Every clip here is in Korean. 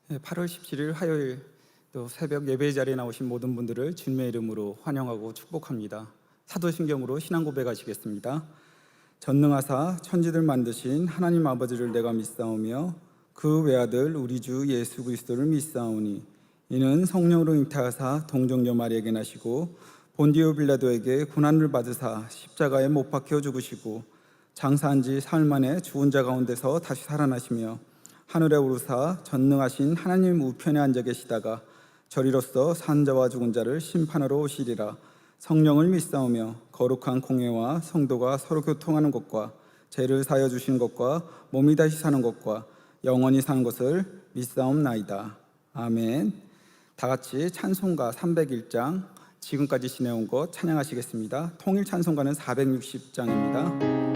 8월 17일 화요일 또 새벽 예배 자리에 나오신 모든 분들을 주님의 이름으로 환영하고 축복합니다. 사도신경으로 신앙 고백하시겠습니다. 전능하사 천지들 만드신 하나님 아버지를 내가 믿사오며 그 외아들 우리 주 예수 그리스도를 믿사오니 이는 성령으로 잉태하사 동정녀 마리에게 나시고 본디오 빌라도에게 고난을 받으사 십자가에 못 박혀 죽으시고 장사한 지 사흘 만에 죽은 자 가운데서 다시 살아나시며 하늘에 오르사 전능하신 하나님 우편에 앉아 계시다가 저리로서 산자와 죽은 자를 심판하러 오시리라. 성령을 믿사오며 거룩한 공회와 성도가 서로 교통하는 것과 죄를 사하여 주시는 것과 몸이 다시 사는 것과 영원히 사는 것을 믿사옵나이다. 아멘. 다 같이 찬송가 301장 지금까지 지내온 것 찬양하시겠습니다. 통일 찬송가는 460장입니다.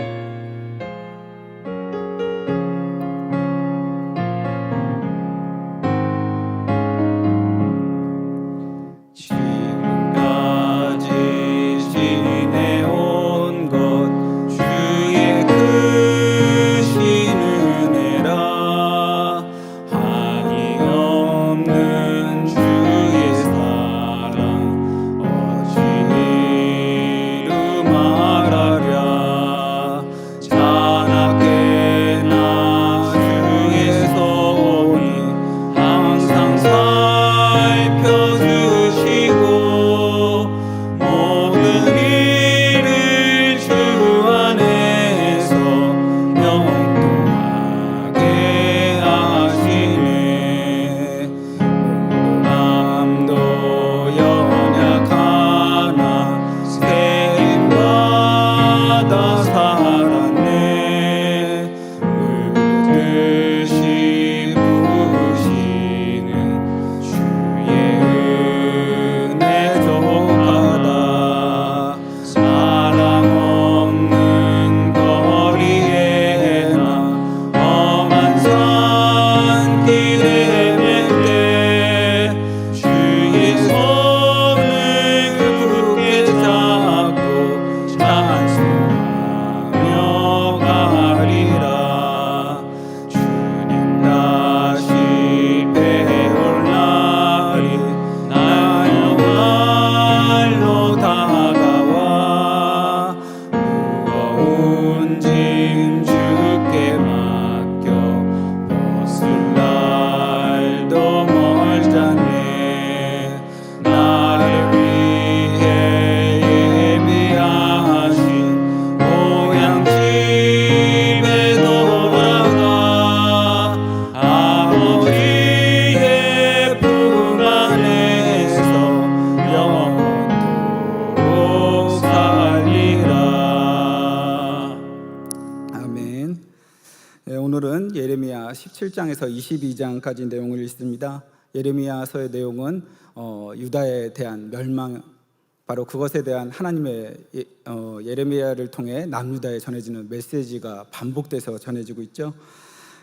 오늘은 예레미야 17장에서 22장까지 내용을 읽습니다. 예레미야서의 내용은 유다에 대한 멸망, 바로 그것에 대한 하나님의 예레미야를 통해 남유다에 전해지는 메시지가 반복돼서 전해지고 있죠.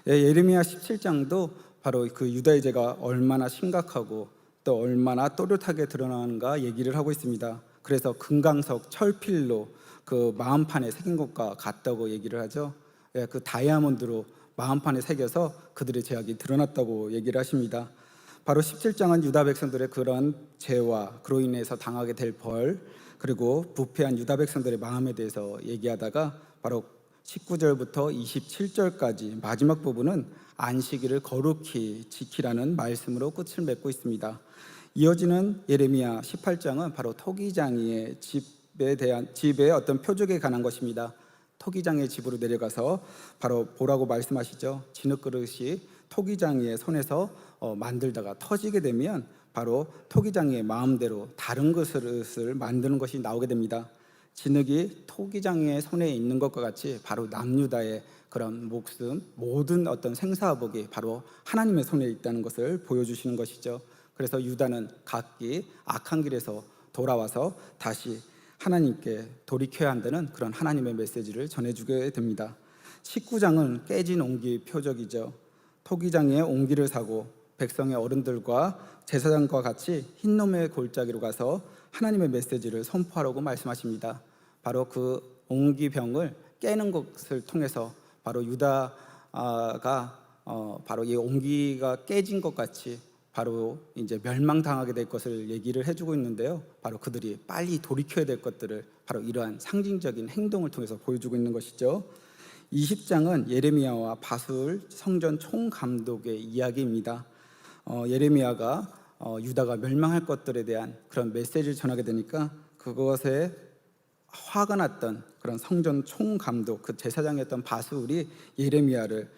예레미야 17장도 바로 그 유다의 죄가 얼마나 심각하고 또 얼마나 또렷하게 드러나는가 얘기를 하고 있습니다. 그래서 금강석 철필로 그 마음판에 새긴 것과 같다고 얘기를 하죠. 그 다이아몬드로 마음판에 새겨서 그들의 죄악이 드러났다고 얘기를 하십니다. 바로 17장은 유다 백성들의 그런 죄와 그로 인해서 당하게 될 벌, 그리고 부패한 유다 백성들의 마음에 대해서 얘기하다가 바로 19절부터 27절까지 마지막 부분은 안식일을 거룩히 지키라는 말씀으로 끝을 맺고 있습니다. 이어지는 예레미야 18장은 바로 토기장이의 집에 어떤 표적에 관한 것입니다. 토기장이의 집으로 내려가서 바로 보라고 말씀하시죠. 진흙그릇이 토기장이의 손에서 만들다가 터지게 되면 바로 토기장이의 마음대로 다른 그릇을 만드는 것이 나오게 됩니다. 진흙이 토기장이의 손에 있는 것과 같이 바로 남유다의 그런 목숨, 모든 어떤 생사화복이 바로 하나님의 손에 있다는 것을 보여주시는 것이죠. 그래서 유다는 각기 악한 길에서 돌아와서 다시 하나님께 돌이켜야 한다는 그런 하나님의 메시지를 전해주게 됩니다. 19장은 깨진 옹기 표적이죠. 토기장의 옹기를 사고 백성의 어른들과 제사장과 같이 흰놈의 골짜기로 가서 하나님의 메시지를 선포하라고 말씀하십니다. 바로 그 옹기병을 깨는 것을 통해서 바로 유다가 바로 이 온기가 깨진 것 같이 바로 이제 멸망당하게 될 것을 얘기를 해주고 있는데요. 바로 그들이 빨리 돌이켜야 될 것들을 바로 이러한 상징적인 행동을 통해서 보여주고 있는 것이죠. 20장은 예레미야와 바술 성전 총감독의 이야기입니다. 예레미야가 유다가 멸망할 것들에 대한 그런 메시지를 전하게 되니까 그것에 화가 났던 그런 성전 총감독, 그 제사장이었던 바술이 예레미야를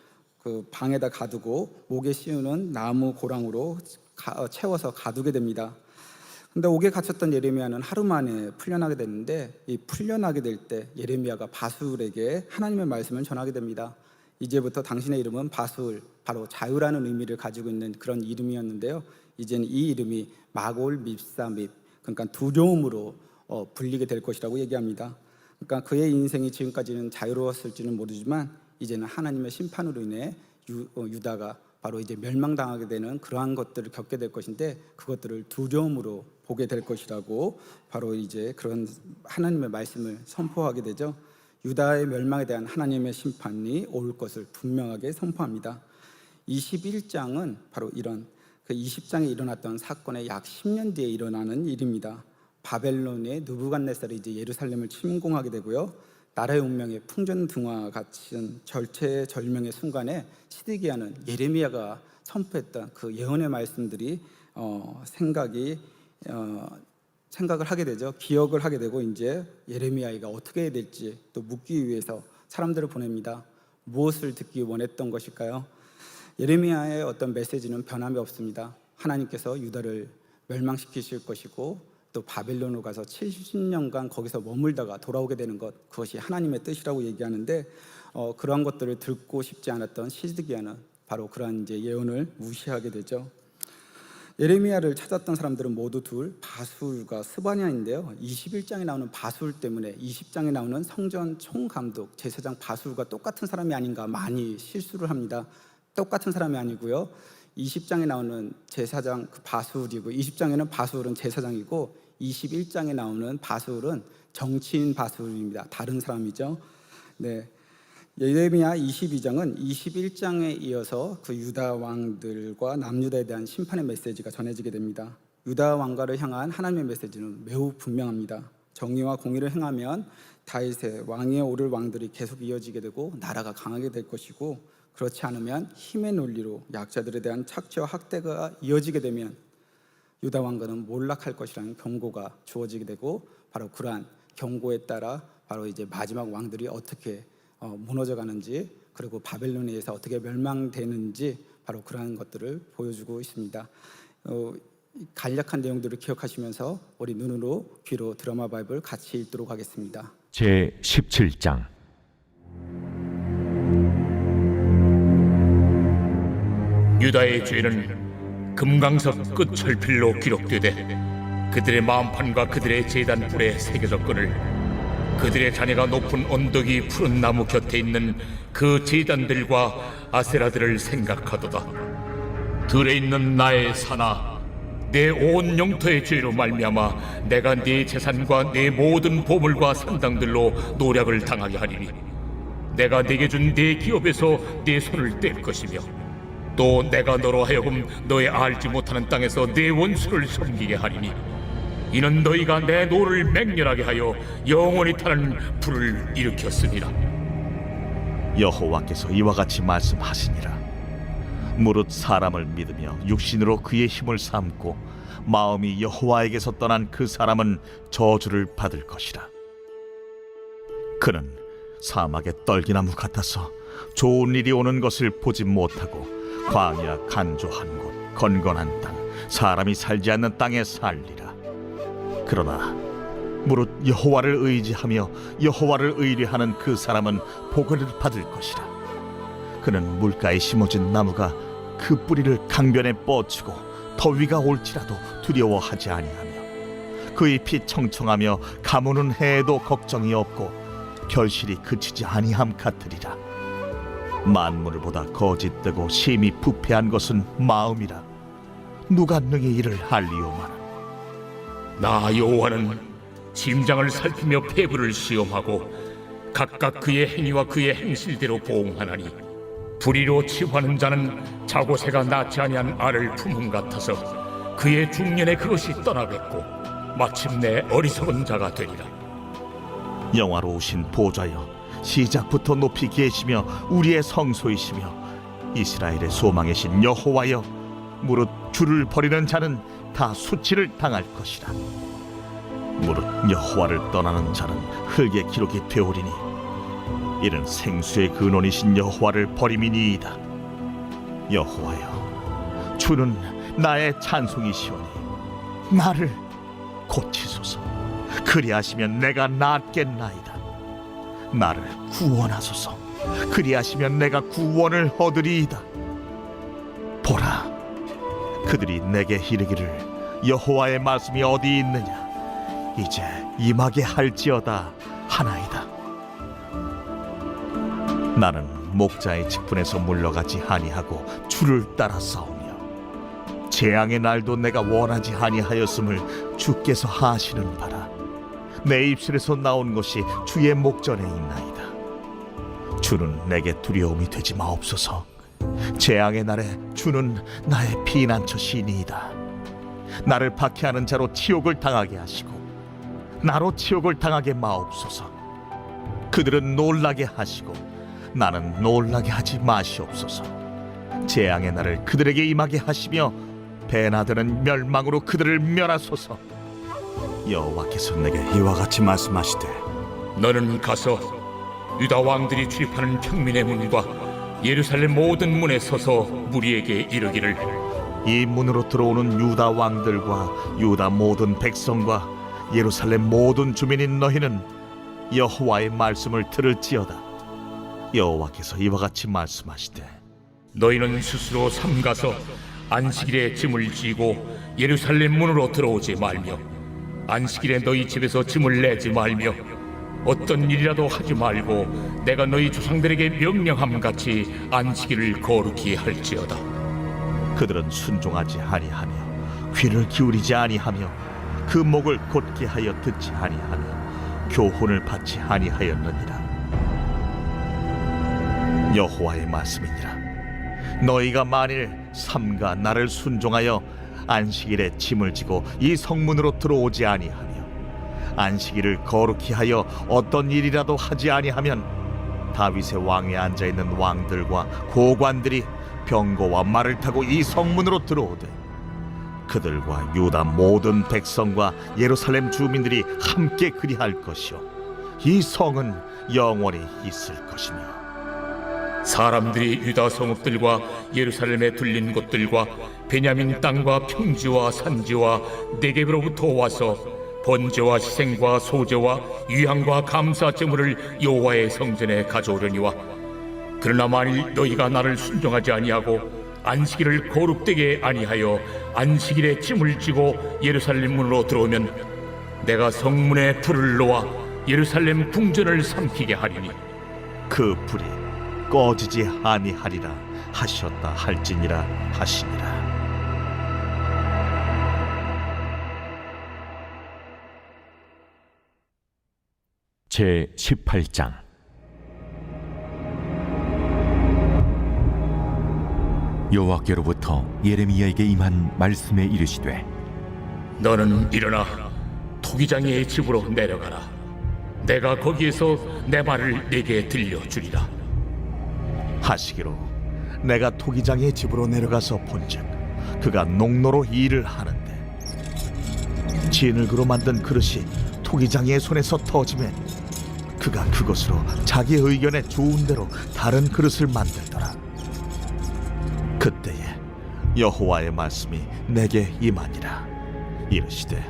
그 방에다 가두고 목에 씌우는 나무 고랑으로 채워서 가두게 됩니다. 근데 옥에 갇혔던 예레미야는 하루 만에 풀려나게 됐는데, 이 풀려나게 될 때 예레미야가 바술에게 하나님의 말씀을 전하게 됩니다. 이제부터 당신의 이름은 바술, 바로 자유라는 의미를 가지고 있는 그런 이름이었는데요. 이제는 이 이름이 마골 밉사밉, 그러니까 두려움으로 불리게 될 것이라고 얘기합니다. 그러니까 그의 인생이 지금까지는 자유로웠을지는 모르지만 이제는 하나님의 심판으로 인해 유다가 바로 이제 멸망당하게 되는 그러한 것들을 겪게 될 것인데, 그것들을 두려움으로 보게 될 것이라고 바로 이제 그런 하나님의 말씀을 선포하게 되죠. 유다의 멸망에 대한 하나님의 심판이 올 것을 분명하게 선포합니다. 21장은 바로 이런 그 20장에 일어났던 사건의 약 10년 뒤에 일어나는 일입니다. 바벨론의 느부갓네살이 이제 예루살렘을 침공하게 되고요. 나라의 운명의 풍전등화 같은 절체절명의 순간에 시드기야는 예레미야가 선포했던 그 예언의 말씀들이 생각을 하게 되죠. 기억을 하게 되고 이제 예레미야가 어떻게 해야 될지 또 묻기 위해서 사람들을 보냅니다. 무엇을 듣기 원했던 것일까요? 예레미야의 어떤 메시지는 변함이 없습니다. 하나님께서 유다를 멸망시키실 것이고 또 바벨론으로 가서 70년간 거기서 머물다가 돌아오게 되는 것, 그것이 하나님의 뜻이라고 얘기하는데 그러한 것들을 듣고 싶지 않았던 시드기야는 바로 그러한 이제 예언을 무시하게 되죠. 예레미야를 찾았던 사람들은 모두 둘, 바술과 스바냐인데요. 21장에 나오는 바술 때문에 20장에 나오는 성전 총감독 제사장 바술과 똑같은 사람이 아닌가 많이 실수를 합니다. 똑같은 사람이 아니고요. 20장에 나오는 제사장 바술이고 20장에는 바술은 제사장이고 21장에 나오는 바술은 정치인 바술입니다. 다른 사람이죠. 네. 예레미야 22장은 21장에 이어서 그 유다 왕들과 남유다에 대한 심판의 메시지가 전해지게 됩니다. 유다 왕가를 향한 하나님의 메시지는 매우 분명합니다. 정의와 공의를 행하면 다윗의 왕위에 오를 왕들이 계속 이어지게 되고 나라가 강하게 될 것이고, 그렇지 않으면 힘의 논리로 약자들에 대한 착취와 학대가 이어지게 되면 유다 왕가는 몰락할 것이라는 경고가 주어지게 되고, 바로 그러한 경고에 따라 바로 이제 마지막 왕들이 어떻게 무너져가는지, 그리고 바벨론에 의해서 어떻게 멸망되는지 바로 그러한 것들을 보여주고 있습니다. 간략한 내용들을 기억하시면서 우리 눈으로 귀로 드라마 바이블 같이 읽도록 하겠습니다. 제 17장. 유다의 죄는 금강석 끝 철필로 기록되되 그들의 마음판과 그들의 제단 뿔에 새겨졌거늘 그들의 자녀가 높은 언덕이 푸른 나무 곁에 있는 그 제단들과 아세라들을 생각하도다. 들에 있는 나의 산아, 내 온 영토의 죄로 말미암아 내가 네 재산과 네 모든 보물과 산당들로 노략을 당하게 하리니 내가 네게 준 네 기업에서 네 손을 뗄 것이며 또 내가 너로 하여금 너의 알지 못하는 땅에서 네 원수를 섬기게 하리니 이는 너희가 내 노를 맹렬하게 하여 영원히 타는 불을 일으켰습니다. 여호와께서 이와 같이 말씀하시니라. 무릇 사람을 믿으며 육신으로 그의 힘을 삼고 마음이 여호와에게서 떠난 그 사람은 저주를 받을 것이라. 그는 사막의 떨기나무 같아서 좋은 일이 오는 것을 보지 못하고 광야 간조한 곳 건건한 땅 사람이 살지 않는 땅에 살리라. 그러나 무릇 여호와를 의지하며 여호와를 의뢰하는 그 사람은 복을 받을 것이라. 그는 물가에 심어진 나무가 그 뿌리를 강변에 뻗치고 더위가 올지라도 두려워하지 아니하며 그 잎이 청청하며 가무는 해에도 걱정이 없고 결실이 그치지 아니함 같으리라. 만물을 보다 거짓되고 심히 부패한 것은 마음이라. 누가 능히 이를 알리오마나. 나 여호와는 심장을 살피며 폐부를 시험하고 각각 그의 행위와 그의 행실대로 보응하나니 불의로 치부하는 자는 자고새가 낳지 아니한 알을 품음 같아서 그의 중년에 그것이 떠나겠고 마침내 어리석은 자가 되리라. 영화로우신 보좌여, 시작부터 높이 계시며 우리의 성소이시며 이스라엘의 소망이신 여호와여, 무릇 주를 버리는 자는 다 수치를 당할 것이라. 무릇 여호와를 떠나는 자는 흙의 기록이 되오리니 이는 생수의 근원이신 여호와를 버림이니이다. 여호와여, 주는 나의 찬송이시오니 나를 고치소서. 그리하시면 내가 낫겠나이다. 나를 구원하소서. 그리하시면 내가 구원을 얻으리이다. 보라, 그들이 내게 이르기를 여호와의 말씀이 어디 있느냐, 이제 임하게 할지어다 하나이다. 나는 목자의 직분에서 물러가지 아니하고 주를 따라 싸우며 재앙의 날도 내가 원하지 아니하였음을 주께서 하시는 바라. 내 입술에서 나온 것이 주의 목전에 있나이다. 주는 내게 두려움이 되지 마옵소서. 재앙의 날에 주는 나의 피난처시니이다. 나를 박해하는 자로 치욕을 당하게 하시고 나로 치욕을 당하게 마옵소서. 그들은 놀라게 하시고 나는 놀라게 하지 마시옵소서. 재앙의 날을 그들에게 임하게 하시며 배나 되는 멸망으로 그들을 멸하소서. 여호와께서 내게 이와 같이 말씀하시되, 너는 가서 유다 왕들이 출입하는 평민의 문과 예루살렘 모든 문에 서서 무리에게 이르기를, 이 문으로 들어오는 유다 왕들과 유다 모든 백성과 예루살렘 모든 주민인 너희는 여호와의 말씀을 들을지어다. 여호와께서 이와 같이 말씀하시되, 너희는 스스로 삼가서 안식일에 짐을 지고 예루살렘 문으로 들어오지 말며 안식일에 너희 집에서 짐을 내지 말며 어떤 일이라도 하지 말고 내가 너희 조상들에게 명령함 같이 안식일을 거룩히 할지어다. 그들은 순종하지 아니하며 귀를 기울이지 아니하며 그 목을 곧게 하여 듣지 아니하며 교훈을 받지 아니하였느니라. 여호와의 말씀이니라. 너희가 만일 삼가 나를 순종하여 안식일에 짐을 지고 이 성문으로 들어오지 아니하며 안식일을 거룩히 하여 어떤 일이라도 하지 아니하면 다윗의 왕에 앉아있는 왕들과 고관들이 병거와 말을 타고 이 성문으로 들어오되 그들과 유다 모든 백성과 예루살렘 주민들이 함께 그리할 것이요 이 성은 영원히 있을 것이며 사람들이 유다 성읍들과 예루살렘에 둘린 곳들과 베냐민 땅과 평지와 산지와 네겝으로부터 와서 번제와 희생과 소제와 유향과 감사 제물을 여호와의 성전에 가져오려니와 그러나 만일 너희가 나를 순종하지 아니하고 안식일을 거룩되게 아니하여 안식일에 짐을 지고 예루살렘 문으로 들어오면 내가 성문에 불을 놓아 예루살렘 궁전을 삼키게 하리니 그 불이 꺼지지 아니하리라 하셨다 할지니라 하시니라. 제 18장. 여호와께로부터 예레미야에게 임한 말씀에 이르시되, 너는 일어나 토기장이의 집으로 내려가라. 내가 거기에서 내 말을 네게 들려주리라. 하시기로 내가 토기장의 집으로 내려가서 본즉 그가 농로로 일을 하는데 진흙으로 만든 그릇이 토기장의 손에서 터지면 그가 그것으로 자기 의견에 좋은 대로 다른 그릇을 만들더라. 그때에 여호와의 말씀이 내게 임하니라. 이르시되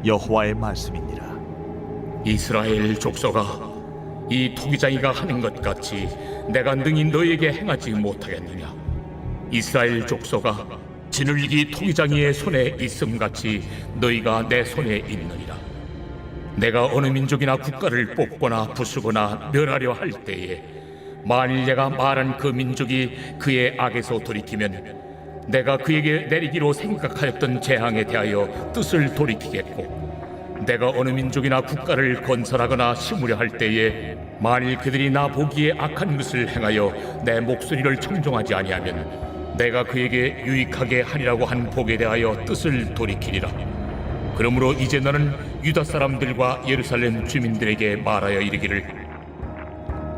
여호와의 말씀이니라. 이스라엘 족속아, 이 토기장이가 하는 것 같이 내가 능히 너에게 행하지 못하겠느냐? 이스라엘 족속아, 진흙이 토기장이의 손에 있음같이 너희가 내 손에 있느니라. 내가 어느 민족이나 국가를 뽑거나 부수거나 멸하려 할 때에 만일 내가 말한 그 민족이 그의 악에서 돌이키면 내가 그에게 내리기로 생각하였던 재앙에 대하여 뜻을 돌이키겠고 내가 어느 민족이나 국가를 건설하거나 심으려 할 때에 만일 그들이 나 보기에 악한 것을 행하여 내 목소리를 청종하지 아니하면 내가 그에게 유익하게 하리라고 한 복에 대하여 뜻을 돌이키리라. 그러므로 이제 너는 유다 사람들과 예루살렘 주민들에게 말하여 이르기를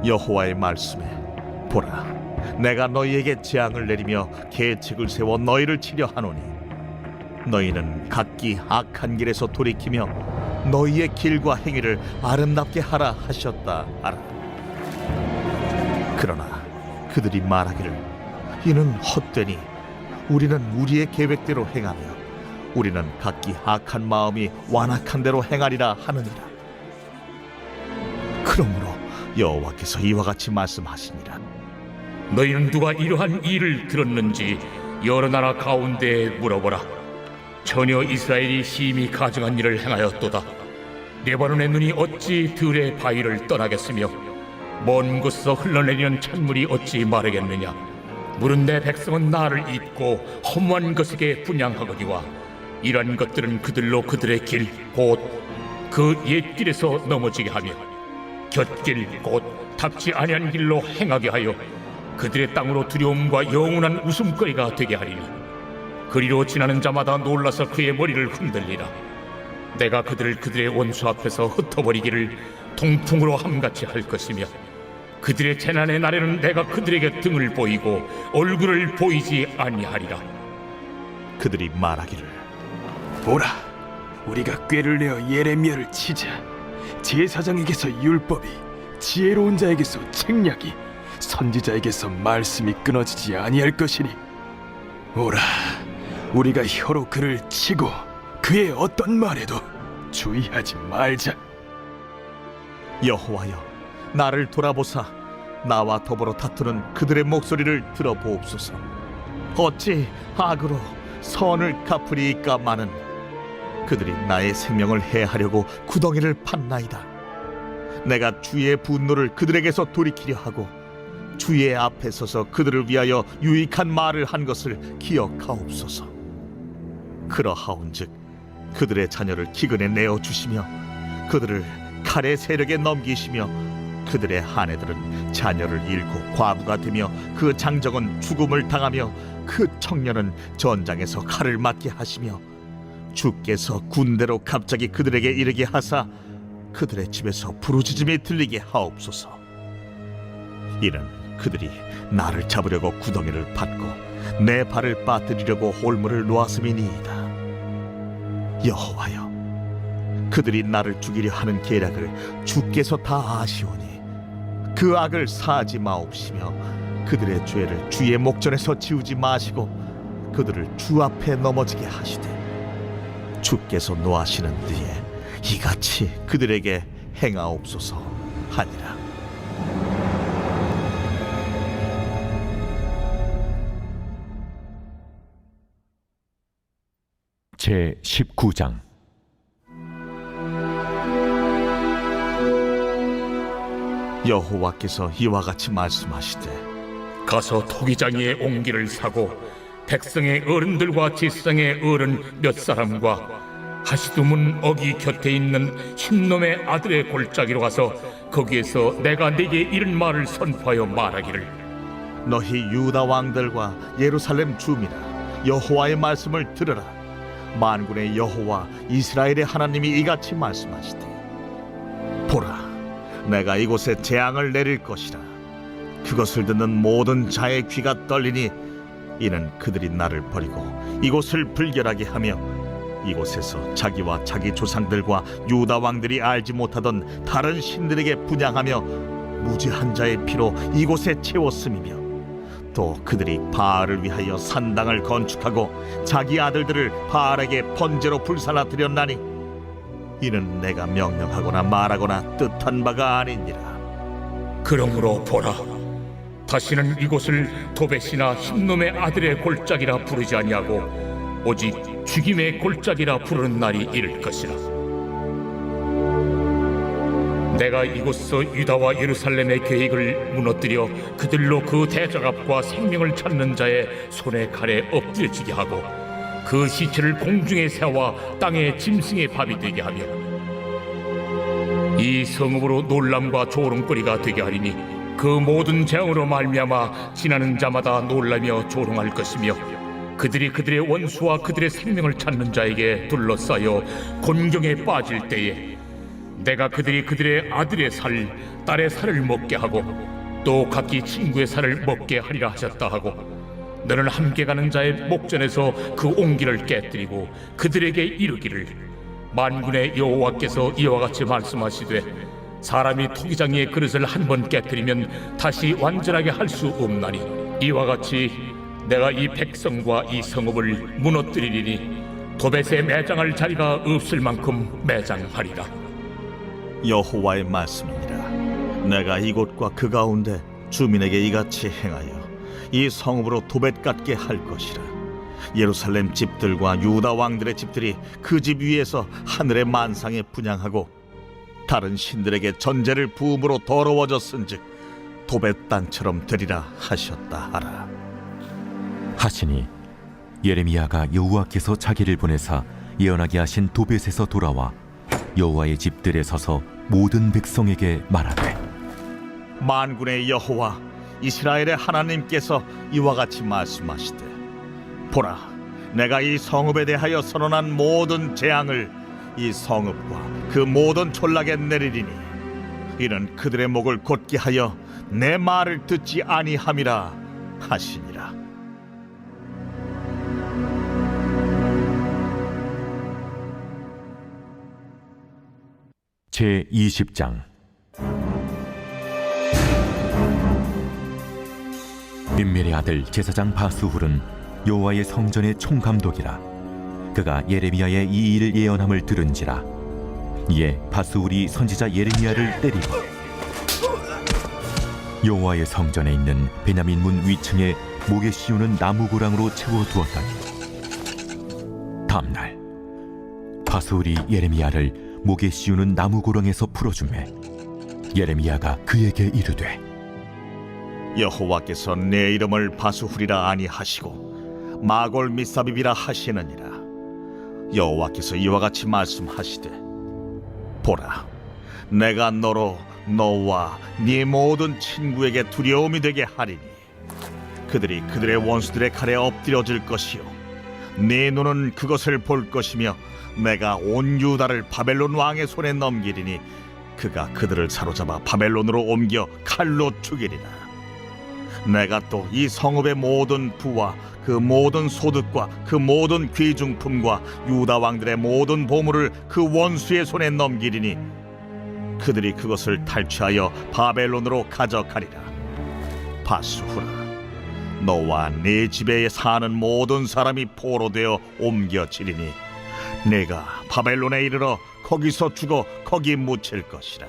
여호와의 말씀에 보라, 내가 너희에게 재앙을 내리며 계책을 세워 너희를 치려 하노니 너희는 각기 악한 길에서 돌이키며 너희의 길과 행위를 아름답게 하라 하셨다 하라. 그러나 그들이 말하기를 이는 헛되니 우리는 우리의 계획대로 행하며 우리는 각기 악한 마음이 완악한 대로 행하리라 하느니라. 그러므로 여호와께서 이와 같이 말씀하시니라. 너희는 누가 이러한 일을 들었는지 여러 나라 가운데에 물어보라. 전혀 이스라엘이 심히 가증한 일을 행하였도다. 레바논의 눈이 어찌 들의 바위를 떠나겠으며 먼 곳에서 흘러내리는 찬물이 어찌 마르겠느냐. 물은 내 백성은 나를 잊고 허무한 것에게 분향하거니와 이러한 것들은 그들로 그들의 길 곧 그 옛길에서 넘어지게 하며 곁길 곧 닥지 아니한 길로 행하게 하여 그들의 땅으로 두려움과 영원한 웃음거리가 되게 하리니 그리로 지나는 자마다 놀라서 그의 머리를 흔들리라. 내가 그들을 그들의 원수 앞에서 흩어버리기를 동풍으로 함같이 할 것이며 그들의 재난의 날에는 내가 그들에게 등을 보이고 얼굴을 보이지 아니하리라. 그들이 말하기를 보라, 우리가 꾀를 내어 예레미야를 치자. 제사장에게서 율법이, 지혜로운 자에게서 책략이, 선지자에게서 말씀이 끊어지지 아니할 것이니 오라, 우리가 혀로 그를 치고 그의 어떤 말에도 주의하지 말자. 여호와여, 나를 돌아보사 나와 더불어 다투는 그들의 목소리를 들어보옵소서. 어찌 악으로 선을 갚으리이까마는 그들이 나의 생명을 해하려고 구덩이를 팠나이다. 내가 주의 분노를 그들에게서 돌이키려 하고 주의 앞에 서서 그들을 위하여 유익한 말을 한 것을 기억하옵소서. 그러하온즉 그들의 자녀를 기근에 내어주시며 그들을 칼의 세력에 넘기시며 그들의 아내들은 자녀를 잃고 과부가 되며 그 장정은 죽음을 당하며 그 청년은 전장에서 칼을 맞게 하시며 주께서 군대로 갑자기 그들에게 이르게 하사 그들의 집에서 부르짖음이 들리게 하옵소서. 이는 그들이 나를 잡으려고 구덩이를 팠고 내 발을 빠뜨리려고 홀물을 놓았음이니이다. 여호와여, 그들이 나를 죽이려 하는 계략을 주께서 다 아시오니 그 악을 사하지 마옵시며 그들의 죄를 주의 목전에서 지우지 마시고 그들을 주 앞에 넘어지게 하시되 주께서 노하시는 뒤에 이같이 그들에게 행하옵소서 하니라. 제 19장. 여호와께서 이와 같이 말씀하시되 가서 토기장이의 옹기를 사고 백성의 어른들과 제사장의 어른 몇 사람과 하시두문 어기 곁에 있는 흰놈의 아들의 골짜기로 가서 거기에서 내가 네게 이른 말을 선포하여 말하기를 너희 유다 왕들과 예루살렘 주민아, 여호와의 말씀을 들으라. 만군의 여호와 이스라엘의 하나님이 이같이 말씀하시되 보라, 내가 이곳에 재앙을 내릴 것이라. 그것을 듣는 모든 자의 귀가 떨리니 이는 그들이 나를 버리고 이곳을 불결하게 하며 이곳에서 자기와 자기 조상들과 유다 왕들이 알지 못하던 다른 신들에게 분향하며 무지한 자의 피로 이곳에 채웠음이며 또 그들이 바알을 위하여 산당을 건축하고 자기 아들들을 바알에게 번제로 불살라 드렸나니 이는 내가 명령하거나 말하거나 뜻한 바가 아니니라. 그러므로 보라, 다시는 이곳을 도벳이나 흰놈의 아들의 골짜기라 부르지 아니하고 오직 죽임의 골짜기라 부르는 날이 이를 것이라. 내가 이곳에서 유다와 예루살렘의 계획을 무너뜨려 그들로 그 대적압과 생명을 찾는 자의 손에 칼에 엎드려지게 하고 그 시체를 공중에 세워 땅의 짐승의 밥이 되게 하며 이 성읍으로 놀람과 조롱거리가 되게 하리니 그 모든 재앙으로 말미암아 지나는 자마다 놀라며 조롱할 것이며 그들이 그들의 원수와 그들의 생명을 찾는 자에게 둘러싸여 곤경에 빠질 때에 내가 그들이 그들의 아들의 살, 딸의 살을 먹게 하고 또 각기 친구의 살을 먹게 하리라 하셨다 하고 너는 함께 가는 자의 목전에서 그 옹기를 깨뜨리고 그들에게 이르기를 만군의 여호와께서 이와 같이 말씀하시되 사람이 토기장이의 그릇을 한 번 깨뜨리면 다시 완전하게 할 수 없나니 이와 같이 내가 이 백성과 이 성읍을 무너뜨리리니 도벳에 매장할 자리가 없을 만큼 매장하리라. 여호와의 말씀이니라. 내가 이곳과 그 가운데 주민에게 이같이 행하여 이 성읍으로 도벳 같게 할 것이라. 예루살렘 집들과 유다 왕들의 집들이 그 집 위에서 하늘의 만상에 분향하고 다른 신들에게 전제를 부음으로 더러워졌은즉 도벳 땅처럼 되리라 하셨다 하라. 하시니 예레미야가 여호와께서 자기를 보내사 예언하게 하신 도벳에서 돌아와 여호와의 집들에 서서 모든 백성에게 말하되 만군의 여호와 이스라엘의 하나님께서 이와 같이 말씀하시되 보라, 내가 이 성읍에 대하여 선언한 모든 재앙을 이 성읍과 그 모든 촌락에 내리리니 이는 그들의 목을 곧게 하여 내 말을 듣지 아니함이라 하시니라. 제20장. 임멜의 아들 제사장 바스훌은 여호와의 성전의 총감독이라. 그가 예레미야의 이 일을 예언함을 들은지라. 이에 바스훌이 선지자 예레미야를 때리고 여호와의 성전에 있는 베냐민 문 위층에 목에 씌우는 나무고랑으로 채워두었더니 다음날 바스훌이 예레미야를 목에 씌우는 나무고랑에서 풀어주매 예레미야가 그에게 이르되 여호와께서 내 이름을 바스훌이라 아니하시고 마골 미사비비라 하시느니라. 여호와께서 이와 같이 말씀하시되 보라, 내가 너로 너와 네 모든 친구에게 두려움이 되게 하리니 그들이 그들의 원수들의 칼에 엎드려질 것이요 네 눈은 그것을 볼 것이며 내가 온 유다를 바벨론 왕의 손에 넘기리니 그가 그들을 사로잡아 바벨론으로 옮겨 칼로 죽이리라. 내가 또 이 성읍의 모든 부와 그 모든 소득과 그 모든 귀중품과 유다 왕들의 모든 보물을 그 원수의 손에 넘기리니 그들이 그것을 탈취하여 바벨론으로 가져가리라. 바스후라, 너와 네 집에 사는 모든 사람이 포로되어 옮겨지리니 내가 바벨론에 이르러 거기서 죽어 거기 묻힐 것이라.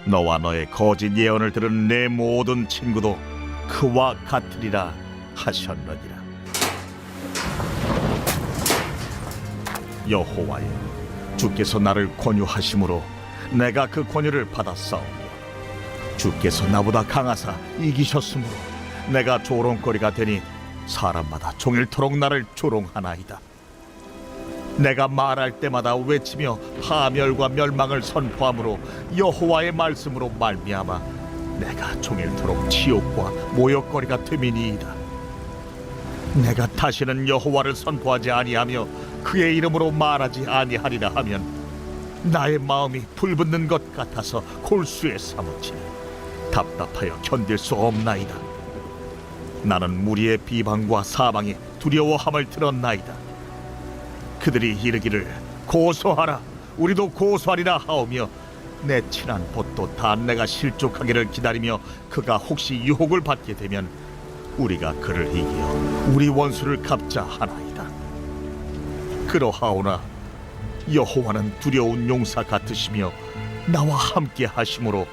너와 너의 거짓 예언을 들은 내 모든 친구도 그와 같으리라 하셨느니라. 여호와여, 주께서 나를 권유하심으로 내가 그 권유를 받았사오며 주께서 나보다 강하사 이기셨으므로 내가 조롱거리가 되니 사람마다 종일토록 나를 조롱하나이다. 내가 말할 때마다 외치며 파멸과 멸망을 선포함으로 여호와의 말씀으로 말미암아 내가 종일토록 치욕과 모욕거리가 됨이니이다. 내가 다시는 여호와를 선포하지 아니하며 그의 이름으로 말하지 아니하리라 하면 나의 마음이 불붙는 것 같아서 골수에 사무치니 답답하여 견딜 수 없나이다. 나는 무리의 비방과 사방에 두려워함을 들었나이다. 그들이 이르기를 고소하라, 우리도 고소하리라 하오며 내 친한 봇도 다 내가 실족하기를 기다리며 그가 혹시 유혹을 받게 되면 우리가 그를 이기어 우리 원수를 갚자 하나이다. 그러하오나 여호와는 두려운 용사 같으시며 나와 함께 하심으로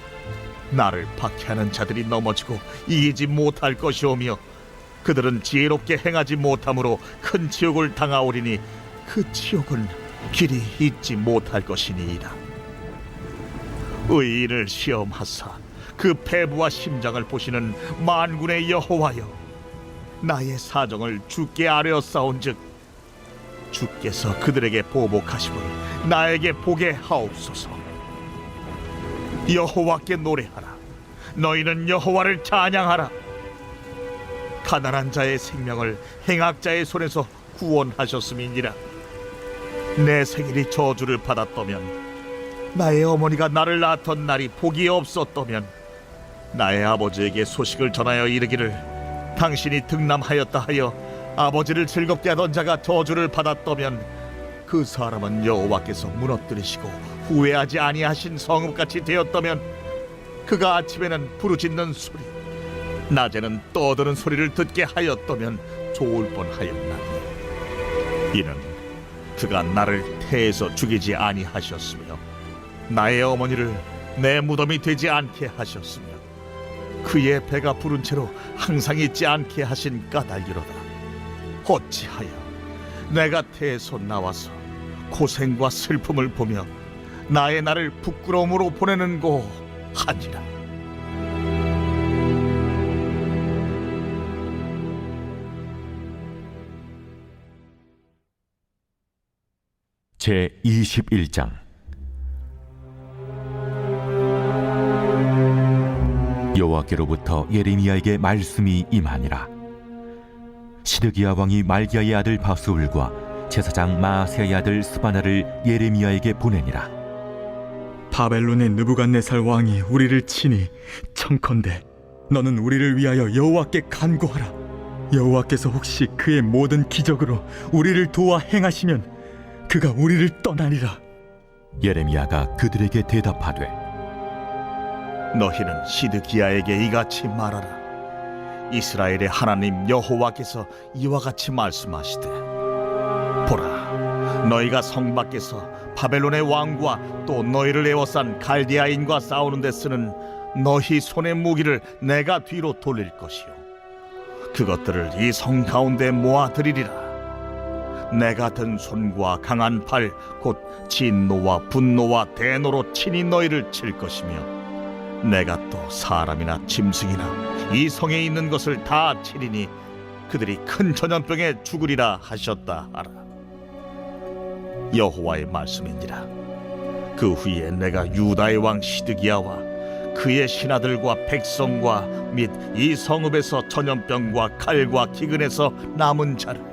나를 박해하는 자들이 넘어지고 이기지 못할 것이오며 그들은 지혜롭게 행하지 못함으로 큰 치욕을 당하오리니 그 치욕은 길이 잊지 못할 것이니이다. 의인을 시험하사 그 패부와 심장을 보시는 만군의 여호와여, 나의 사정을 주께 아뢰었사온즉 주께서 그들에게 보복하심을 나에게 보게 하옵소서. 여호와께 노래하라. 너희는 여호와를 찬양하라. 가난한 자의 생명을 행악자의 손에서 구원하셨음이니라. 내 생일이 저주를 받았다면, 나의 어머니가 나를 낳았던 날이 복이 없었다면, 나의 아버지에게 소식을 전하여 이르기를 당신이 등남하였다 하여 아버지를 즐겁게 하던 자가 저주를 받았다면, 그 사람은 여호와께서 무너뜨리시고 후회하지 아니하신 성읍같이 되었다면, 그가 아침에는 부르짖는 소리, 낮에는 떠드는 소리를 듣게 하였다면 좋을 뻔하였나니, 이는 그가 나를 태에서 죽이지 아니하셨으며 나의 어머니를 내 무덤이 되지 않게 하셨으며 그의 배가 부른 채로 항상 있지 않게 하신 까닭이로다. 어찌하여 내가 태에서 나와서 고생과 슬픔을 보며 나의 날을 부끄러움으로 보내는고 하니라. 제 21장. 여호와께로부터 예레미야에게 말씀이 임하니라. 시드기야 왕이 말기야의 아들 바스울과 제사장 마아세야의 아들 스바나를 예레미야에게 보내니라. 바벨론의 느부갓네살 왕이 우리를 치니 청컨대 너는 우리를 위하여 여호와께 간구하라. 여호와께서 혹시 그의 모든 기적으로 우리를 도와 행하시면 그가 우리를 떠나리라. 예레미야가 그들에게 대답하되, 너희는 시드기야에게 이같이 말하라. 이스라엘의 하나님 여호와께서 이와 같이 말씀하시되, 보라, 너희가 성 밖에서 바벨론의 왕과 또 너희를 에워싼 갈대아인과 싸우는 데 쓰는 너희 손의 무기를 내가 뒤로 돌릴 것이요, 그것들을 이 성 가운데 모아들이리라. 내가 든 손과 강한 팔, 곧 진노와 분노와 대노로 친히 너희를 칠 것이며, 내가 또 사람이나 짐승이나 이 성에 있는 것을 다 치리니 그들이 큰 전염병에 죽으리라 하셨다 하라. 여호와의 말씀이니라. 그 후에 내가 유다의 왕 시드기야와 그의 신하들과 백성과 및 이 성읍에서 전염병과 칼과 기근에서 남은 자를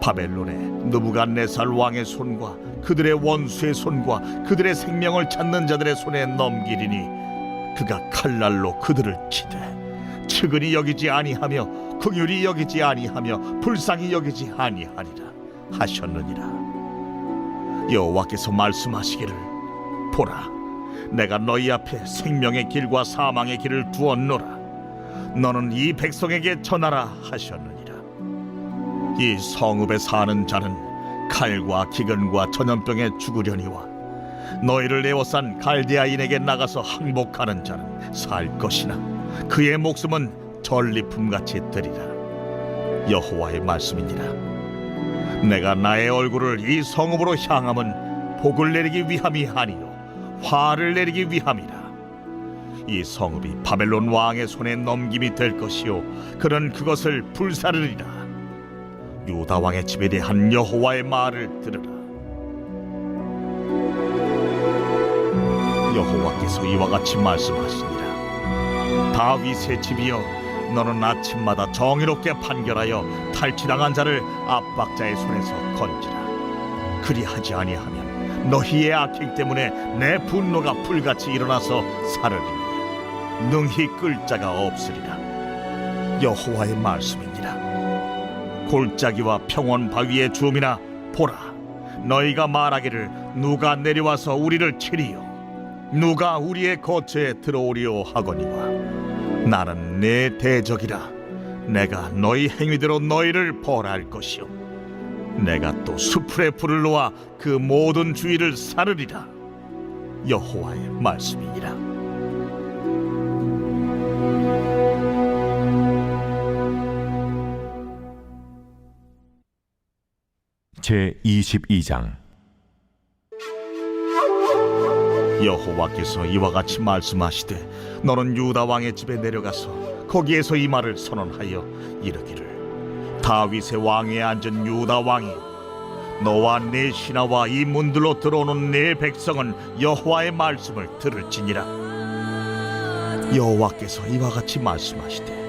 바벨론의 느부갓네살 왕의 손과 그들의 원수의 손과 그들의 생명을 찾는 자들의 손에 넘기리니, 그가 칼날로 그들을 치되 측은히 여기지 아니하며 긍휼히 여기지 아니하며 불쌍히 여기지 아니하리라 하셨느니라. 여호와께서 말씀하시기를, 보라, 내가 너희 앞에 생명의 길과 사망의 길을 두었노라. 너는 이 백성에게 전하라 하셨느니라. 이 성읍에 사는 자는 칼과 기근과 전염병에 죽으려니와 너희를 에워싼 갈대아인에게 나가서 항복하는 자는 살 것이나 그의 목숨은 전리품같이 되리라. 여호와의 말씀이니라. 내가 나의 얼굴을 이 성읍으로 향함은 복을 내리기 위함이 아니요 화를 내리기 위함이라. 이 성읍이 바벨론 왕의 손에 넘김이 될 것이요 그는 그것을 불사르리라. 유다 왕의 집에 대한 여호와의 말을 들으라. 여호와께서 이와 같이 말씀하시니라. 다윗의 집이여, 너는 아침마다 정의롭게 판결하여 탈취당한 자를 압박자의 손에서 건지라. 그리하지 아니하면 너희의 악행 때문에 내 분노가 불같이 일어나서 사르리니 능히 끌 자가 없으리라. 여호와의 말씀이니라. 골짜기와 평원 바위의 주음이나 보라, 너희가 말하기를 누가 내려와서 우리를 치리요 누가 우리의 거처에 들어오리요 하거니와, 나는 내 대적이라. 내가 너희 행위대로 너희를 벌할 것이요 내가 또 수풀에 불을 놓아 그 모든 주위를 사르리라. 여호와의 말씀이니라. 제 22장. 여호와께서 이와 같이 말씀하시되, 너는 유다 왕의 집에 내려가서 거기에서 이 말을 선언하여 이르기를, 다윗의 왕위에 앉은 유다 왕이 너와 네 신하와 이 문들로 들어오는 네 백성은 여호와의 말씀을 들을지니라. 여호와께서 이와 같이 말씀하시되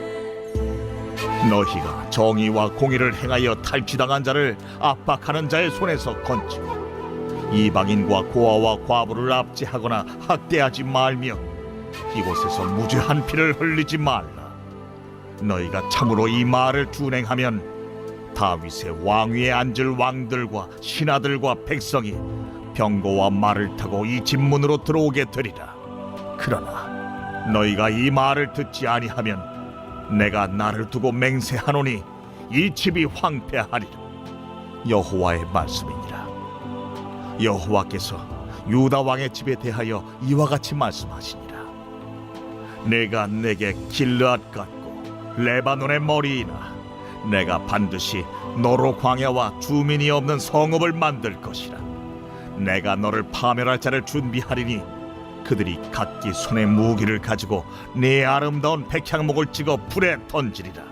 너희가 정의와 공의를 행하여 탈취당한 자를 압박하는 자의 손에서 건지고 이방인과 고아와 과부를 압제하거나 학대하지 말며 이곳에서 무죄한 피를 흘리지 말라. 너희가 참으로 이 말을 준행하면 다윗의 왕위에 앉을 왕들과 신하들과 백성이 병거와 말을 타고 이 집문으로 들어오게 되리라. 그러나 너희가 이 말을 듣지 아니하면 내가 나를 두고 맹세하노니 이 집이 황폐하리라. 여호와의 말씀이니라. 여호와께서 유다 왕의 집에 대하여 이와 같이 말씀하시니라. 내가 내게 길르앗 같고 레바논의 머리이나 내가 반드시 너로 광야와 주민이 없는 성읍을 만들 것이라. 내가 너를 파멸할 자를 준비하리니 그들이 각기 손에 무기를 가지고 네 아름다운 백향목을 찍어 불에 던지리라.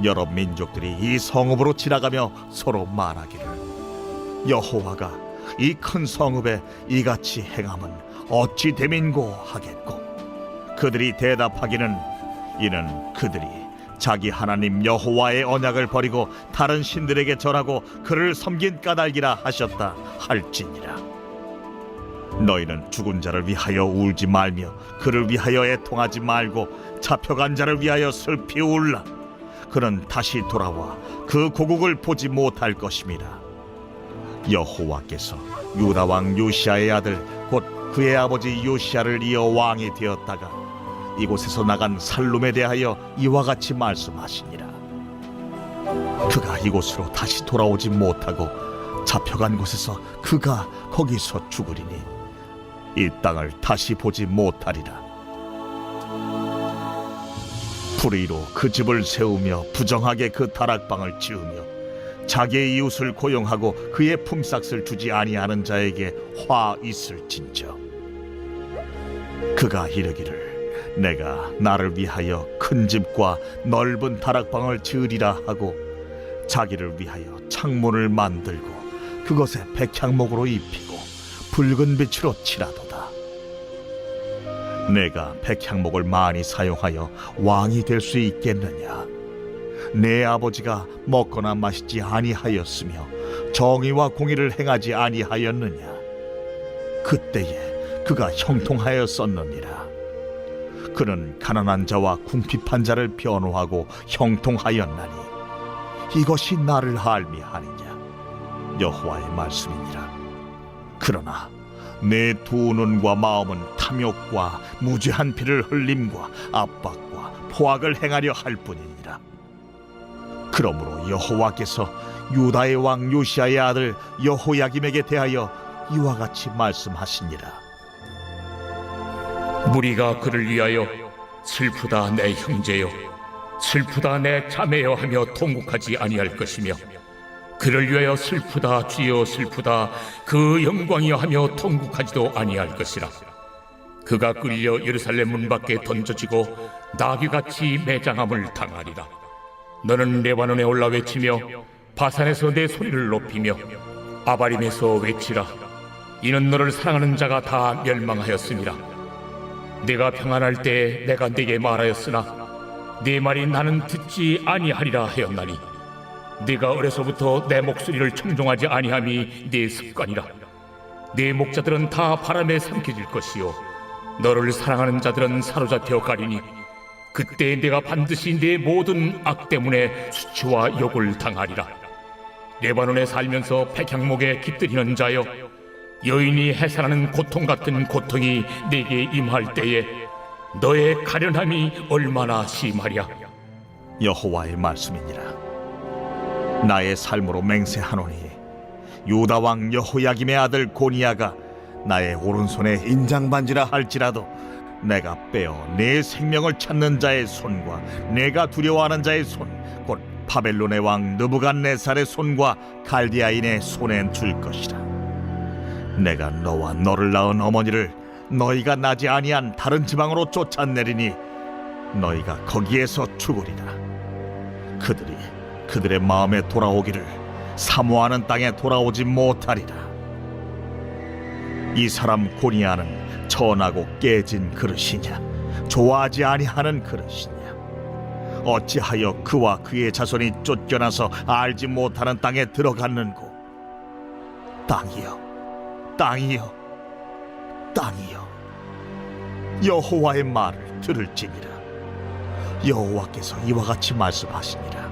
여러 민족들이 이 성읍으로 지나가며 서로 말하기를 여호와가 이 큰 성읍에 이같이 행함은 어찌 됨인고 하겠고 그들이 대답하기는 이는 그들이 자기 하나님 여호와의 언약을 버리고 다른 신들에게 절하고 그를 섬긴 까닭이라 하셨다 할지니라. 너희는 죽은 자를 위하여 울지 말며 그를 위하여 애통하지 말고 잡혀간 자를 위하여 슬피 울라. 그는 다시 돌아와 그 고국을 보지 못할 것임이라. 여호와께서 유다 왕 요시아의 아들 곧 그의 아버지 요시아를 이어 왕이 되었다가 이곳에서 나간 살룸에 대하여 이와 같이 말씀하시니라. 그가 이곳으로 다시 돌아오지 못하고 잡혀간 곳에서 그가 거기서 죽으리니 이 땅을 다시 보지 못하리라. 불의로 그 집을 세우며 부정하게 그 다락방을 지으며 자기의 이웃을 고용하고 그의 품삯을 주지 아니하는 자에게 화 있을진저. 그가 이르기를 내가 나를 위하여 큰 집과 넓은 다락방을 지으리라 하고 자기를 위하여 창문을 만들고 그것에 백향목으로 입히고 붉은 빛으로 칠하도다. 내가 백향목을 많이 사용하여 왕이 될 수 있겠느냐? 내 아버지가 먹거나 마시지 아니하였으며 정의와 공의를 행하지 아니하였느냐? 그때에 그가 형통하였었느니라. 그는 가난한 자와 궁핍한 자를 변호하고 형통하였나니 이것이 나를 알미하느냐? 여호와의 말씀이니라. 그러나 내 두 눈과 마음은 탐욕과 무죄한 피를 흘림과 압박과 포악을 행하려 할 뿐이니라. 그러므로 여호와께서 유다의 왕 요시아의 아들 여호야김에게 대하여 이와 같이 말씀하시니라. 무리가 그를 위하여 슬프다 내 형제여 슬프다 내 자매여 하며 통곡하지 아니할 것이며 그를 위하여 슬프다 주여 슬프다 그 영광이여 하며 통곡하지도 아니할 것이라. 그가 끌려 예루살렘 문 밖에 던져지고 나귀같이 매장함을 당하리라. 너는 레바논에 올라 외치며 바산에서 내 소리를 높이며 아바림에서 외치라. 이는 너를 사랑하는 자가 다 멸망하였음이라. 내가 평안할 때 내가 네게 말하였으나 네 말이 나는 듣지 아니하리라 하였나니 네가 어려서부터 내 목소리를 청종하지 아니함이 네 습관이라. 네 목자들은 다 바람에 삼켜질 것이요 너를 사랑하는 자들은 사로잡혀 가리니 그때 내가 반드시 네 모든 악 때문에 수치와 욕을 당하리라. 레바논에 살면서 백향목에 깃들이는 자여 여인이 해산하는 고통 같은 고통이 네게 임할 때에 너의 가련함이 얼마나 심하랴. 여호와의 말씀이니라. 나의 삶으로 맹세하노니 유다 왕 여호야김의 아들 고니야가 나의 오른손에 인장반지라 할지라도 내가 빼어 내 생명을 찾는 자의 손과 내가 두려워하는 자의 손 곧 바벨론의 왕 느부갓네살의 손과 갈디아인의 손에 줄 것이라. 내가 너와 너를 낳은 어머니를 너희가 나지 아니한 다른 지방으로 쫓아내리니 너희가 거기에서 죽으리라. 그들이 그들의 마음에 돌아오기를 사모하는 땅에 돌아오지 못하리라. 이 사람 고니아는 천하고 깨진 그릇이냐, 좋아하지 아니하는 그릇이냐? 어찌하여 그와 그의 자손이 쫓겨나서 알지 못하는 땅에 들어갔는고? 땅이여, 땅이여, 땅이여, 여호와의 말을 들을지니라. 여호와께서 이와 같이 말씀하시니라.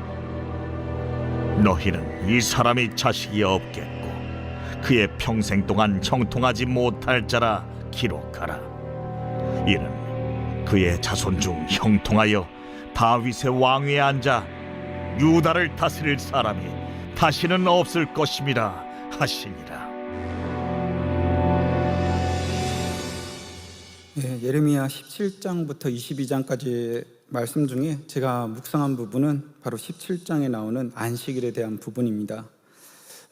너희는 이 사람이 자식이 없겠고 그의 평생 동안 형통하지 못할 자라 기록하라. 이는 그의 자손 중 형통하여 다윗의 왕위에 앉아 유다를 다스릴 사람이 다시는 없을 것임이라 하시니라. 예레미야 17장부터 22장까지 말씀 중에 제가 묵상한 부분은 바로 17장에 나오는 안식일에 대한 부분입니다.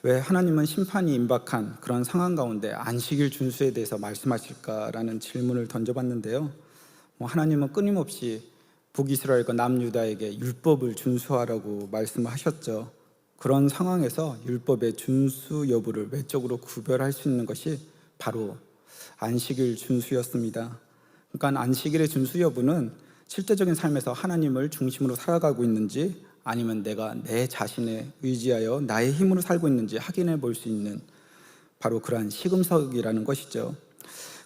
왜 하나님은 심판이 임박한 그런 상황 가운데 안식일 준수에 대해서 말씀하실까라는 질문을 던져봤는데요. 하나님은 끊임없이 북이스라엘과 남유다에게 율법을 준수하라고 말씀하셨죠. 그런 상황에서 율법의 준수 여부를 외적으로 구별할 수 있는 것이 바로 안식일 준수였습니다. 그러니까 안식일의 준수 여부는 실제적인 삶에서 하나님을 중심으로 살아가고 있는지 아니면 내가 내 자신에 의지하여 나의 힘으로 살고 있는지 확인해 볼 수 있는 바로 그러한 시금석이라는 것이죠.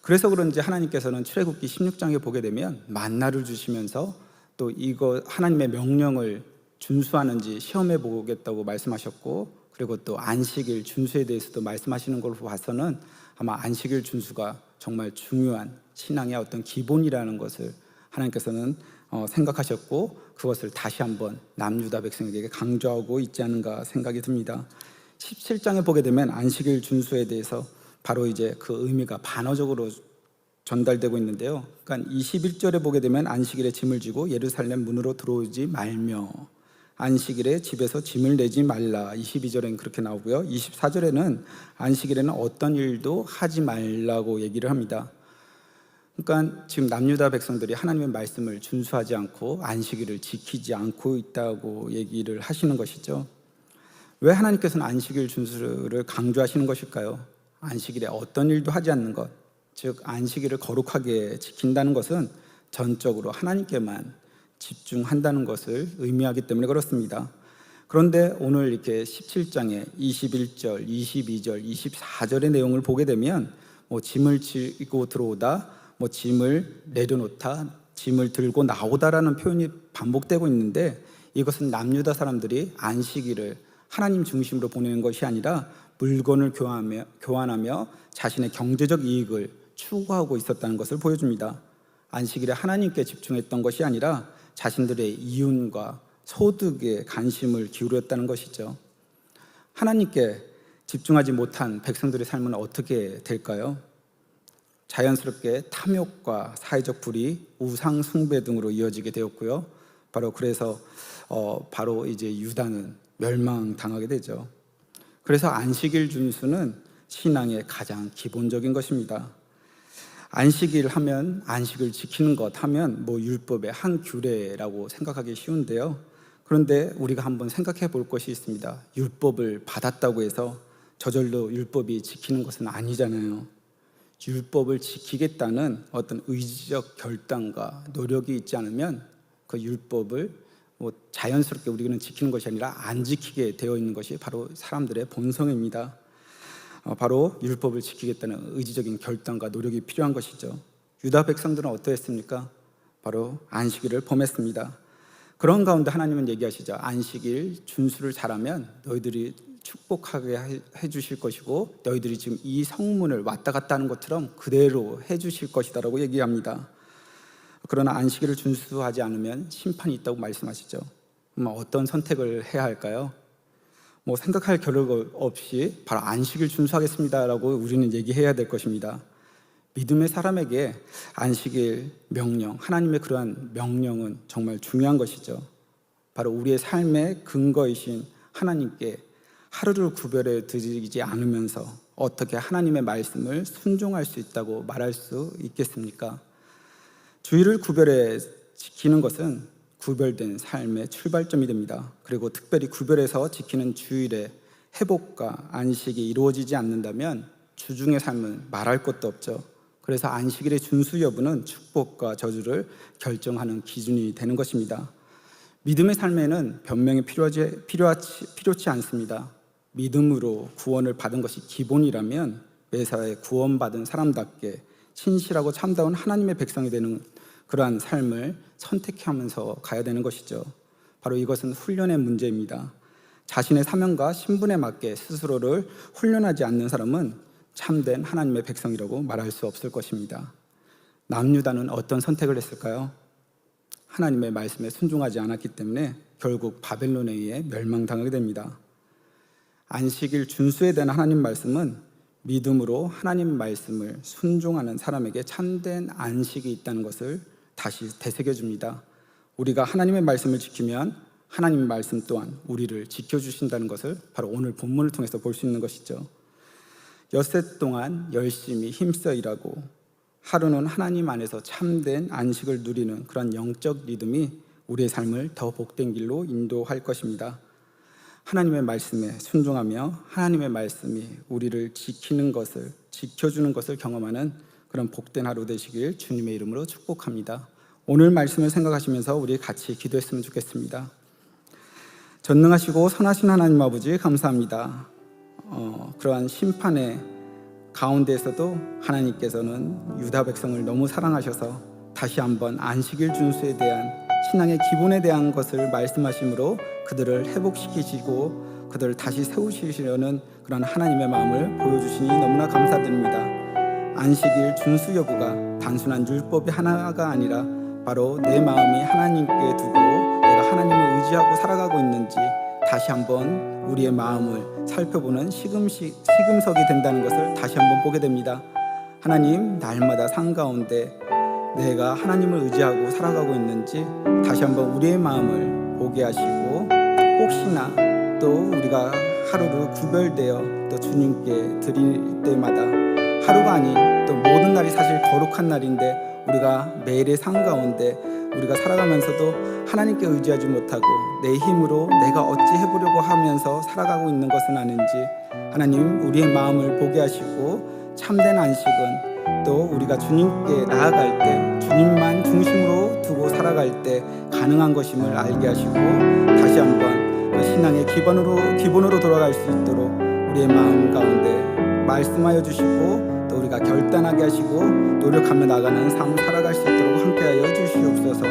그래서 그런지 하나님께서는 출애굽기 16장에 보게 되면 만나를 주시면서 또 이거 하나님의 명령을 준수하는지 시험해 보겠다고 말씀하셨고, 그리고 또 안식일 준수에 대해서도 말씀하시는 걸 봐서는 아마 안식일 준수가 정말 중요한 신앙의 어떤 기본이라는 것을 하나님께서는 생각하셨고, 그것을 다시 한번 남유다 백성에게 강조하고 있지 않은가 생각이 듭니다. 17장에 보게 되면 안식일 준수에 대해서 바로 이제 그 의미가 반어적으로 전달되고 있는데요. 그러니까 21절에 보게 되면 안식일에 짐을 지고 예루살렘 문으로 들어오지 말며, 안식일에 집에서 짐을 내지 말라. 22절에는 그렇게 나오고요. 24절에는 안식일에는 어떤 일도 하지 말라고 얘기를 합니다. 그러니까 지금 남유다 백성들이 하나님의 말씀을 준수하지 않고 안식일을 지키지 않고 있다고 얘기를 하시는 것이죠. 왜 하나님께서는 안식일 준수를 강조하시는 것일까요? 안식일에 어떤 일도 하지 않는 것, 즉 안식일을 거룩하게 지킨다는 것은 전적으로 하나님께만 집중한다는 것을 의미하기 때문에 그렇습니다. 그런데 오늘 이렇게 17장에 21절, 22절, 24절의 내용을 보게 되면 짐을 지고 들어오다, 짐을 내려놓다, 짐을 들고 나오다라는 표현이 반복되고 있는데, 이것은 남유다 사람들이 안식일을 하나님 중심으로 보내는 것이 아니라 물건을 교환하며 자신의 경제적 이익을 추구하고 있었다는 것을 보여줍니다. 안식일에 하나님께 집중했던 것이 아니라 자신들의 이윤과 소득에 관심을 기울였다는 것이죠. 하나님께 집중하지 못한 백성들의 삶은 어떻게 될까요? 자연스럽게 탐욕과 사회적 불의, 우상 숭배 등으로 이어지게 되었고요. 그래서 바로 이제 유다는 멸망당하게 되죠. 그래서 안식일 준수는 신앙의 가장 기본적인 것입니다. 안식일 하면, 안식을 지키는 것 하면 율법의 한 규례라고 생각하기 쉬운데요. 그런데 우리가 한번 생각해 볼 것이 있습니다. 율법을 받았다고 해서 저절로 율법이 지키는 것은 아니잖아요. 율법을 지키겠다는 어떤 의지적 결단과 노력이 있지 않으면 그 율법을 자연스럽게 우리는 지키는 것이 아니라 안 지키게 되어 있는 것이 바로 사람들의 본성입니다. 바로 율법을 지키겠다는 의지적인 결단과 노력이 필요한 것이죠. 유다 백성들은 어떠했습니까? 바로 안식일을 범했습니다. 그런 가운데 하나님은 얘기하시죠. 안식일 준수를 잘하면 너희들이 축복하게 해주실 것이고, 너희들이 지금 이 성문을 왔다 갔다 하는 것처럼 그대로 해주실 것이다라고 얘기합니다. 그러나 안식일을 준수하지 않으면 심판이 있다고 말씀하시죠. 어떤 선택을 해야 할까요? 생각할 겨를 없이 바로 안식일 준수하겠습니다라고 우리는 얘기해야 될 것입니다. 믿음의 사람에게 안식일 명령, 하나님의 그러한 명령은 정말 중요한 것이죠. 바로 우리의 삶의 근거이신 하나님께 하루를 구별해 드리지 않으면서 어떻게 하나님의 말씀을 순종할 수 있다고 말할 수 있겠습니까? 주일을 구별해 지키는 것은 구별된 삶의 출발점이 됩니다. 그리고 특별히 구별해서 지키는 주일에 회복과 안식이 이루어지지 않는다면 주중의 삶은 말할 것도 없죠. 그래서 안식일의 준수 여부는 축복과 저주를 결정하는 기준이 되는 것입니다. 믿음의 삶에는 변명이 필요치 않습니다. 믿음으로 구원을 받은 것이 기본이라면 매사에 구원받은 사람답게 신실하고 참다운 하나님의 백성이 되는 그러한 삶을 선택하면서 가야 되는 것이죠. 바로 이것은 훈련의 문제입니다. 자신의 사명과 신분에 맞게 스스로를 훈련하지 않는 사람은 참된 하나님의 백성이라고 말할 수 없을 것입니다. 남유다는 어떤 선택을 했을까요? 하나님의 말씀에 순종하지 않았기 때문에 결국 바벨론에 의해 멸망당하게 됩니다. 안식일 준수에 대한 하나님 말씀은 믿음으로 하나님 말씀을 순종하는 사람에게 참된 안식이 있다는 것을 다시 되새겨줍니다. 우리가 하나님의 말씀을 지키면 하나님의 말씀 또한 우리를 지켜주신다는 것을 바로 오늘 본문을 통해서 볼 수 있는 것이죠. 엿새 동안 열심히 힘써 일하고 하루는 하나님 안에서 참된 안식을 누리는 그런 영적 리듬이 우리의 삶을 더 복된 길로 인도할 것입니다. 하나님의 말씀에 순종하며 하나님의 말씀이 우리를 지키는 것을, 지켜주는 것을 경험하는 그런 복된 하루 되시길 주님의 이름으로 축복합니다. 오늘 말씀을 생각하시면서 우리 같이 기도했으면 좋겠습니다. 전능하시고 선하신 하나님 아버지 감사합니다. 그러한 심판의 가운데에서도 하나님께서는 유다 백성을 너무 사랑하셔서 다시 한번 안식일 준수에 대한 신앙의 기본에 대한 것을 말씀하심으로 그들을 회복시키시고 그들을 다시 세우시려는 그런 하나님의 마음을 보여주시니 너무나 감사드립니다. 안식일 준수 여부가 단순한 율법이 하나가 아니라 바로 내 마음이 하나님께 두고 내가 하나님을 의지하고 살아가고 있는지 다시 한번 우리의 마음을 살펴보는 시금석이 된다는 것을 다시 한번 보게 됩니다. 하나님, 날마다 삶 가운데 내가 하나님을 의지하고 살아가고 있는지 다시 한번 우리의 마음을 보게 하시고 혹시나 또 우리가 하루를 구별되어 또 주님께 드릴 때마다 하루가 아닌 또 모든 날이 사실 거룩한 날인데 우리가 매일의 삶 가운데 우리가 살아가면서도 하나님께 의지하지 못하고 내 힘으로 내가 어찌 해보려고 하면서 살아가고 있는 것은 아닌지 하나님 우리의 마음을 보게 하시고 참된 안식은 또 우리가 주님께 나아갈 때 주님만 중심으로 두고 살아갈 때 가능한 것임을 알게 하시고 다시 한번 그 신앙의 기본으로 돌아갈 수 있도록 우리의 마음 가운데 말씀하여 주시고 또 우리가 결단하게 하시고 노력하며 나가는 삶 살아갈 수 있도록 함께하여 주시옵소서.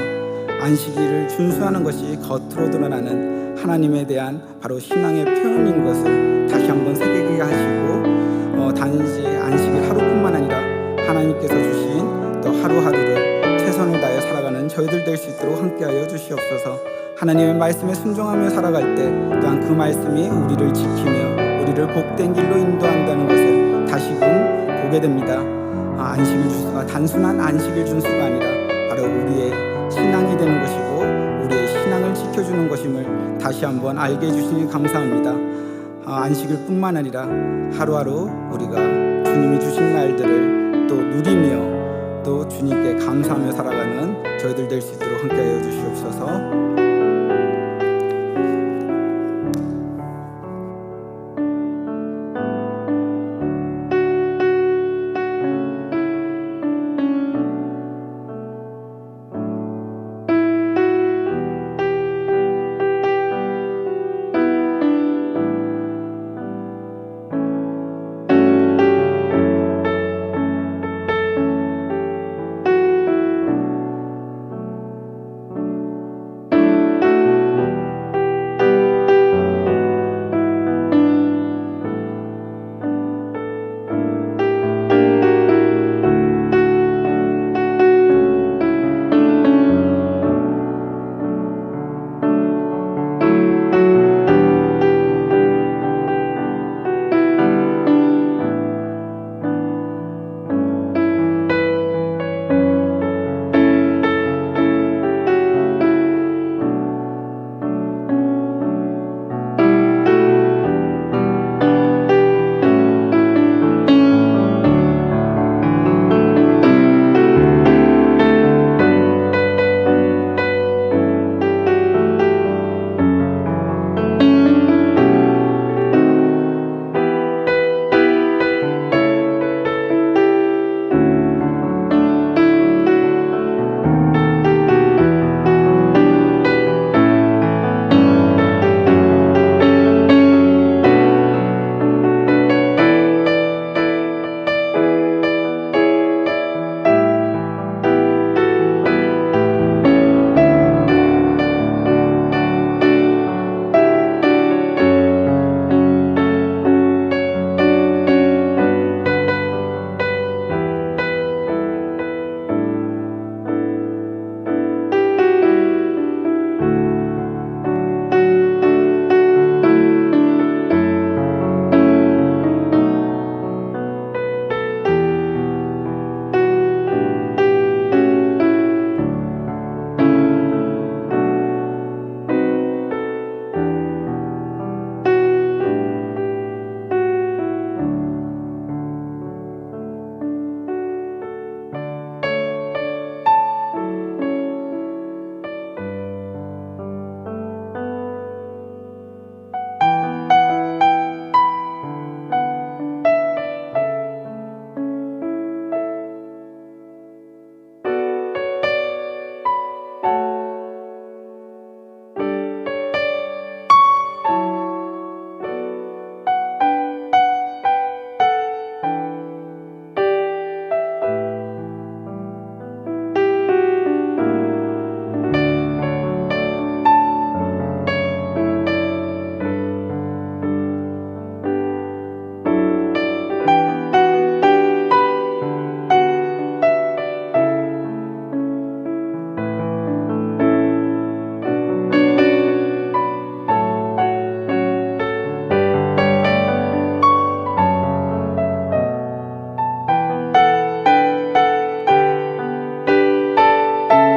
안식일을 준수하는 것이 겉으로 드러나는 하나님에 대한 바로 신앙의 표현인 것을 다시 한번 새기게 하시고 단지 안식일 하루뿐만 아니라 하나님께서 주신 또 하루하루를 최선을 다해 살아가는 저희들 될 수 있도록 함께하여 주시옵소서. 하나님의 말씀에 순종하며 살아갈 때 또한 그 말씀이 우리를 지키며 우리를 복된 길로 인도한다는 것을 다시금 보게 됩니다. 안식일 준수가 단순한 안식일 준수가 아니라 바로 우리의 신앙이 되는 것이고 우리의 신앙을 지켜주는 것임을 다시 한번 알게 해주시니 감사합니다. 안식일뿐만 아니라 하루하루 우리가 주님이 주신 날들을 또 누리며 또 주님께 감사하며 살아가는 저희들 될 수 있도록 함께하여 주시옵소서.